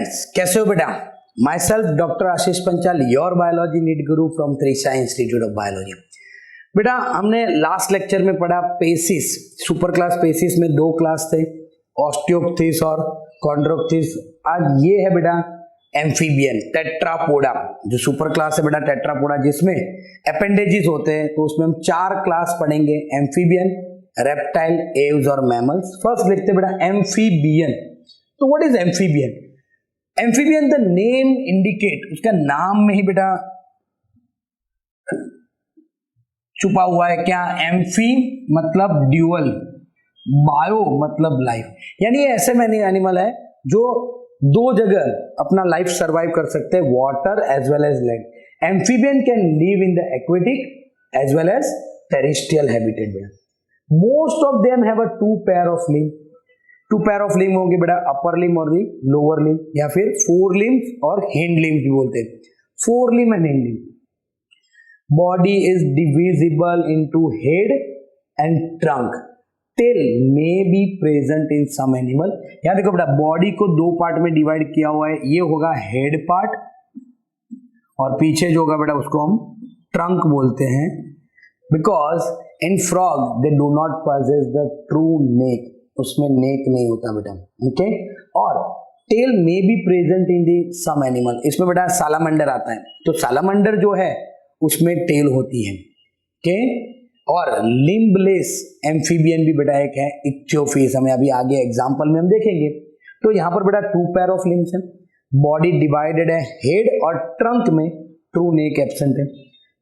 Friends, कैसे हो बेटा? Myself doctor Ashish Panchal, your biology NEET guru from Trisha institute of biology. बेटा हमने लास्ट लेक्चर में पढ़ा पेसिस, सुपर क्लास पेसिस में दो क्लास थे, ऑस्टियोप्थिस और कॉन्ड्रोप्थिस। आज ये है बेटा एम्फीबियन, टेट्रापोडा, जो सुपर क्लास है बेटा टेट्रापोडा, जिसमें अपेंडेजेस होते हैं। तो उसमें हम चार क्लास पढ़ेंगे, एम्फीबियन, रेप्टाइल, एव्स और मैमल्स। फर्स्ट लिखते हैं बेटा एम्फीबियन। तो what is amphibian? Amphibian the name indicate, उसका नाम में ही बेटा छुपा हुआ है क्या? एम्फी मतलब ड्यूअल, बायो मतलब लाइफ, यानी ये ऐसे मैनी एनिमल है जो दो जगह अपना लाइफ सरवाइव कर सकते हैं, water as well as land. Amphibian can live in the aquatic as well as terrestrial habitat. बेटा most of them have a two pair of limb, two pair of limb होंगे बेटा, upper limb और the lower limb, या फिर fore limb और hind limb भी बोलते हैं, fore limb and hind limb. Body is divisible into head and trunk, tail may be present in some animal. यहां देखो बेटा बॉडी को दो पार्ट में डिवाइड किया हुआ है, ये होगा हेड पार्ट और पीछे जो होगा बेटा उसको हम ट्रंक बोलते हैं, because in frog they do not possess the true neck, उसमें नेक नहीं होता बेटा, ओके। और tail may be present in the some animal, इसमें बेटा सालामंडर आता है, तो सालामंडर जो है उसमें टेल होती है, ओके। और लिम्बलेस एम्फीबियन भी बेटा एक है, इक्थियोफिस, हमें अभी आगे एग्जांपल में हम देखेंगे। तो यहाँ पर बेटा टू पेयर ऑफ लिम्स है, बॉडी डिवाइडेड है, हेड और ट्रंक में ट्रू नेक एब्सेंट है।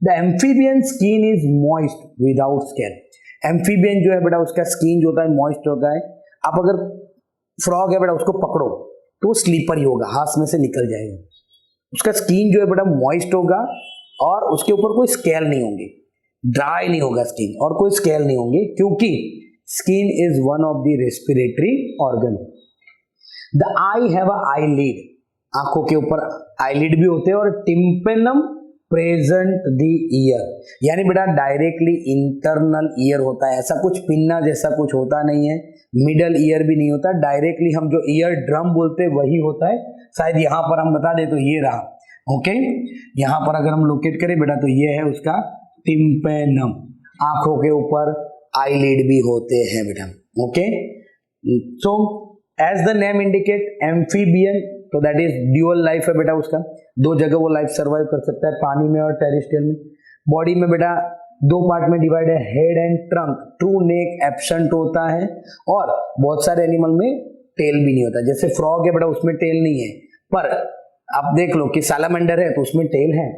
The amphibian skin is moist without scale, amphibian जो है बेटा उसका स्किन जो होता है मॉइस्ट होता है। आप अगर फ्रॉग है बेटा उसको पकड़ो तो स्लीपरी होगा, हाथ में से निकल जाएगा, उसका स्किन जो है बेटा मॉइस्ट होगा और उसके ऊपर कोई स्केल नहीं होंगे, ड्राई नहीं होगा स्किन और कोई स्केल नहीं होंगे, क्योंकि skin is one of the respiratory organ. The I have a eyelid, आंखों के ऊपर आईलिड भी होते हैं, और टिम्पेनम प्रेजेंट द ईयर, यानी बेटा डायरेक्टली इंटरनल ईयर होता है, ऐसा कुछ पिन्ना जैसा कुछ होता नहीं है, मिडल ईयर भी नहीं होता, डायरेक्टली हम जो ईयर ड्रम बोलते हैं वही होता है। शायद यहाँ पर हम बता दें तो ये रहा, ओके। यहाँ पर अगर हम लोकेट करें बेटा तो ये है उसका टिम्पेनम, आंखों के ऊपर आईलिड भी होते हैं बेटा, okay. So as the name indicate amphibian, तो दैट इज ड्यूअल लाइफ है बेटा उसका, दो जगह वो लाइफ सरवाइव कर सकता है, पानी में और टेरेस्ट्रियल में। बॉडी में बेटा दो पार्ट में डिवाइड है, head and trunk, true neck absent होता है, और बहुत सारे एनिमल में टेल भी नहीं होता, जैसे फ्रॉग है बेटा उसमें टेल नहीं है, पर आप देख लो कि सालामंडर है तो उसमें टेल है,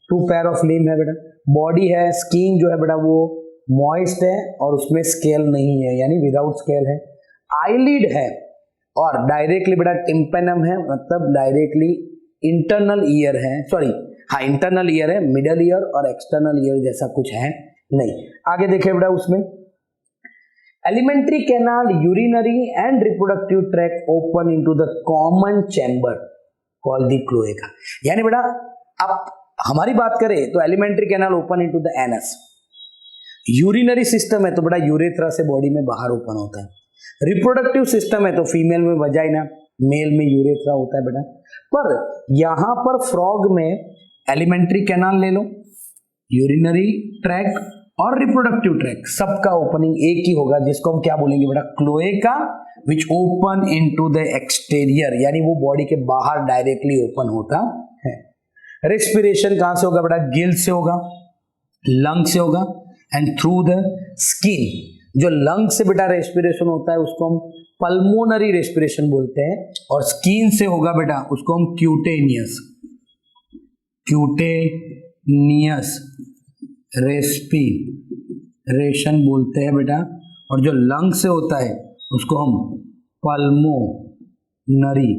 टू पेयर ऑफ लिम्ब है बेटा, बॉडी है, स्किन जो है बेटा वो मॉइस्ट है और उसमें स्केल नहीं है, यानी विदाउट स्केल है, आईलिड है, और डायरेक्टली बेटा टिम्पेनम है, मतलब डायरेक्टली इंटरनल ईयर है, सॉरी हाँ इंटरनल ईयर है, मिडल ईयर और एक्सटर्नल ईयर जैसा कुछ है नहीं। आगे देखे बेटा उसमें alimentary canal, urinary and reproductive tract open into the common chamber called the cloaca, यानी बेटा आप हमारी बात करें तो alimentary canal open into the anus, urinary system है तो बेटा यूरेथ्रा से बॉडी में बाहर ओपन होता है, रिप्रोडक्टिव सिस्टम है तो फीमेल में वजाइना, मेल में यूरेथ्रा होता है बेटा। पर यहां पर फ्रॉग में एलिमेंट्री कैनाल ले लो, यूरिनरी ट्रैक और रिप्रोडक्टिव ट्रैक, सबका ओपनिंग एक ही होगा, जिसको हम क्या बोलेंगे बेटा? Cloaca, which open into the exterior, यानी वो बॉडी के बाहर डायरेक्टली ओपन होता है। रेस्पिरेशन कहां से होगा बेटा? गिल से होगा, लंग से होगा, एंड थ्रू द स्किन। जो लंग से बेटा रेस्पिरेशन होता है उसको हम पल्मोनरी रेस्पिरेशन बोलते हैं, और स्किन से होगा बेटा उसको हम क्यूटेनियस रेस्पिरेशन बोलते हैं बेटा, और जो लंग से होता है उसको हम पल्मोनरी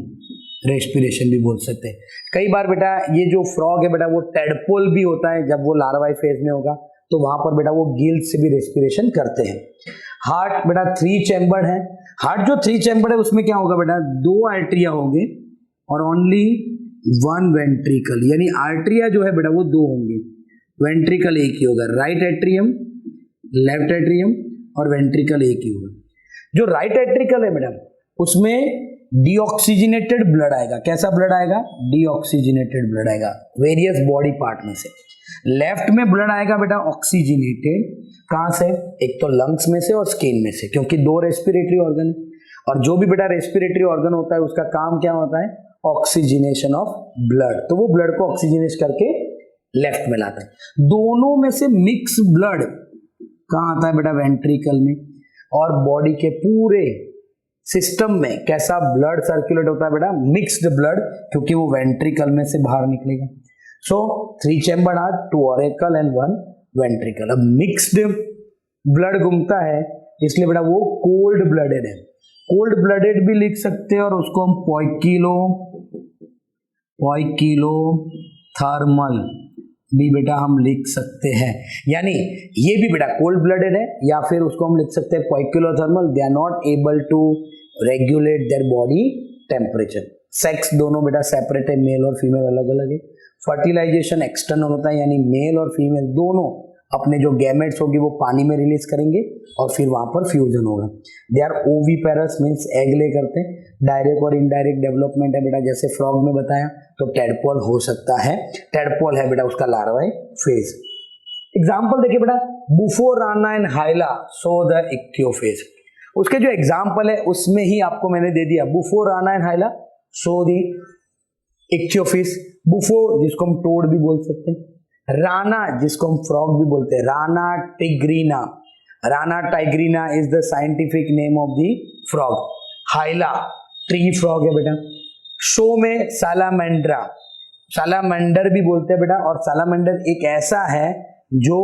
रेस्पिरेशन भी बोल सकते हैं। कई बार बेटा ये जो फ्रॉग है बेटा वो टेडपोल भी होता है, जब वो लार्वाई फेज में होगा तो वहां पर बेटा वो गिल से भी रेस्पिरेशन करते हैं। हार्ट बेटा 3 चैम्बर है, हार्ट जो 3 चैम्बर है उसमें क्या होगा बेटा? 2 आर्टरिया होंगे और ओनली 1 वेंट्रिकल, यानी आर्टरिया जो है बेटा वो 2 होंगे, वेंट्रिकल एक ही होगा, राइट एट्रियम, लेफ्ट एट्रियम, और वेंट्रिकल एक ही होगा। जो राइट एट्रिकल है बेटा उसमें डीऑक्सीजनेटेड ब्लड आएगा। कैसा ब्लड आएगा? डीऑक्सीजनेटेड ब्लड आएगा वेरियस बॉडी पार्ट में से। लेफ्ट में ब्लड आएगा बेटा ऑक्सीजनेटेड, कहां से? एक तो लंग्स में से और स्किन में से, क्योंकि दो रेस्पिरेटरी ऑर्गन है, और जो भी बेटा रेस्पिरेटरी ऑर्गन होता है उसका काम क्या होता है? Oxygenation of blood. तो वो ब्लड को ऑक्सीजनेट करके लेफ्ट में लाता है। दोनों में से मिक्स ब्लड कहां आता है बेटा? वेंट्रिकल में। और बॉडी के पूरे सिस्टम में कैसा ब्लड सर्कुलेट होता है बेटा? मिक्स्ड ब्लड, क्योंकि वो वेंट्रिकल में से बाहर निकलेगा। So 3 chamber heart, 2 auricle and 1 ventricle. अब मिक्स्ड ब्लड घूमता है इसलिए बेटा वो कोल्ड ब्लडेड है। कोल्ड ब्लडेड भी लिख सकते हैं और उसको हम पोइकिलो थर्मल भी बेटा हम लिख सकते हैं। यानी ये भी बेटा कोल्ड ब्लडेड है, या फिर उसको हम लिख सकते हैं poikilothermal. They are not able to regulate their body temperature. Sex दोनों बेटा सेपरेट है, मेल और फीमेल अलग अलग है। फर्टिलाइजेशन एक्सटर्नल होता है, यानी मेल और फीमेल दोनों अपने जो गैमेट्स होगी वो पानी में रिलीज करेंगे और फिर वहां पर फ्यूजन होगा। They are oviparous, means egg lay करते हैं। डायरेक्ट और इनडायरेक्ट डेवलपमेंट है बेटा, जैसे फ्रॉग में बताया, तो टेडपोल हो सकता है। टेडपोल है बेटा उसका लार्वाई फेज। एग्जाम्पल देखिए बेटा, बुफोराना एंड हाइला शो द इक्थियोफेज। उसके जो एग्जाम्पल है उसमें ही आपको मैंने दे दिया, Bufo Rana and Hyla show the Ichthyophis. Bufo जिसको हम टोड भी बोल सकते हैं, राना जिसको हम फ्रॉग भी बोलते हैं, Rana tigrina. Rana tigrina is the scientific name of the frog. Hyla tree frog है बेटा। शो में सालामेंड्रा, सालामेंडर भी बोलते हैं बेटा, और सालामेंडर एक ऐसा है जो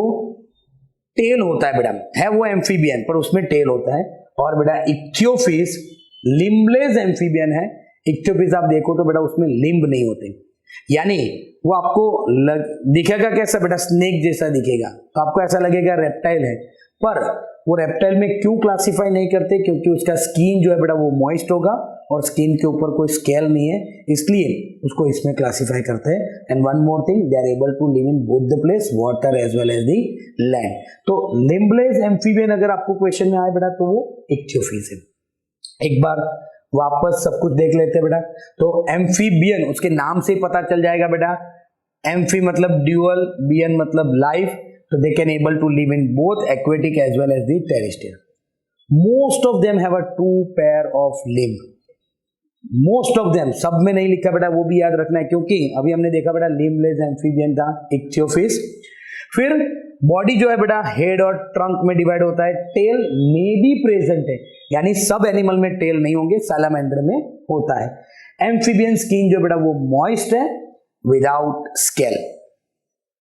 टेल होता है बेटा, है वो एम्फीबियन पर उसमें टेल होता है। और बेटा इक्थियोफिस लिम्बलेस एम्फीबियन है। इक्थियोफिस आप देखो तो बेटा उसमें लिम्ब नहीं होते, यानी वो आपको दिखेगा कैसा बेटा? स्नेक जैसा दिखेगा, तो आपको ऐसा लगेगा रेप्टाइल है, पर वो रेप्टाइल में क्यों क्लासिफाई नहीं करते? क्योंकि उसका स्किन जो है बेटा वो मॉइस्ट होगा और स्किन के ऊपर कोई स्केल नहीं है, इसलिए उसको इसमें क्लासिफाई करते हैं। And one more thing, they are able to live in both the place, water as well as the land. तो लिम्बलेस एम्फीबियन अगर आपको क्वेश्चन में आए बेटा तो वो इक्थियोफिस है। एक बार वापस सब कुछ देख लेते हैं बेटा। तो एम्फीबियन उसके नाम से ही पता चल जाएगा बेटा, एम्फी मतलब ड्यूअल, बियन मतलब लाइफ, तो they can able to live in both aquatic as well as the terrestrial. Most of them have a 2 pair of limb. Most of them, सब में नहीं लिखा बेटा, वो भी याद रखना है, क्योंकि अभी हमने देखा बेटा लिम्बलेस एम्फीबियन था इक्थियोफिस। फिर बॉडी जो है बेटा हेड और ट्रंक में डिवाइड होता है। टेल में भी प्रेजेंट है, यानी सब एनिमल में टेल नहीं होंगे, सालामेंडर में होता है। एम्फीबियन स्किन जो बेटा वो मॉइस्ट है विदाउट स्केल।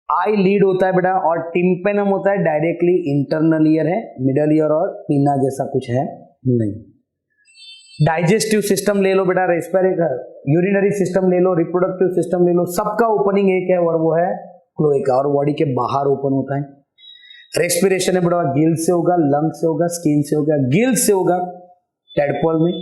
आई लीड होता है बेटा, और टिम्पेनम होता है डायरेक्टली इंटरनल ईयर है, मिडल ईयर और पीना जैसा कुछ है नहीं। डाइजेस्टिव सिस्टम ले लो बेटा, रेस्पिरेटरी यूरिनरी सिस्टम ले लो, रिप्रोडक्टिव सिस्टम ले लो, सबका ओपनिंग एक है और वो है क्लोएका, और बॉडी के बाहर ओपन होता है। रेस्पिरेशन है बेटा, गिल से होगा, लंग से होगा, स्किन से होगा। गिल से होगा टेडपोल में,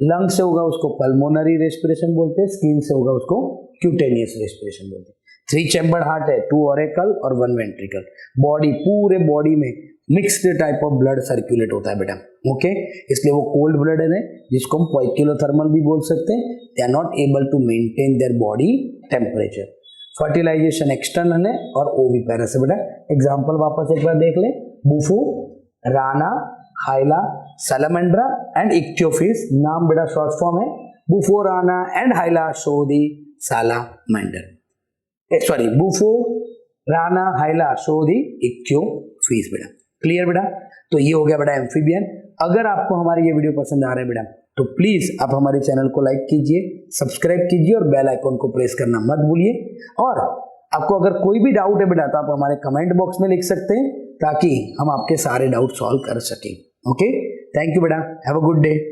लंग से होगा उसको पल्मोनरी रेस्पिरेशन बोलते हैं, स्किन से होगा उसको क्यूटेनियस रेस्पिरेशन बोलते हैं। 3 चैम्बर हार्ट है, 2 ऑरिकल और 1 वेंट्रिकल। बॉडी पूरे बॉडी में mixed type of blood circulate होता है बेटा, ओके। इसलिए वो कोल्ड ब्लडेड है, जिसको हम पोइकिलोथर्मल भी बोल सकते हैं। They are not able to maintain their body temperature. Fertilization external है और ओविपेरस है बेटा। एग्जांपल वापस एक बार देख ले, Bufo, Rana, Hyla, Salamandra and Ichthyophis. नाम बेटा शॉर्ट फॉर्म है, Bufo, Rana and Hyla show the salamander. Sorry, Bufo, Rana, Hyla show the Ichthyophis बेटा। क्लियर बेटा? तो ये हो गया बेटा एम्फीबियन। अगर आपको हमारी ये वीडियो पसंद आ रहा है बेटा तो प्लीज आप हमारे चैनल को लाइक कीजिए, सब्सक्राइब कीजिए और बेल आइकॉन को प्रेस करना मत भूलिए। और आपको अगर कोई भी डाउट है बेटा तो आप हमारे कमेंट बॉक्स में लिख सकते हैं, ताकि हम आपके सारे डाउट सॉल्व कर सकें। ओके, थैंक यू बेटा, हैव अ गुड डे।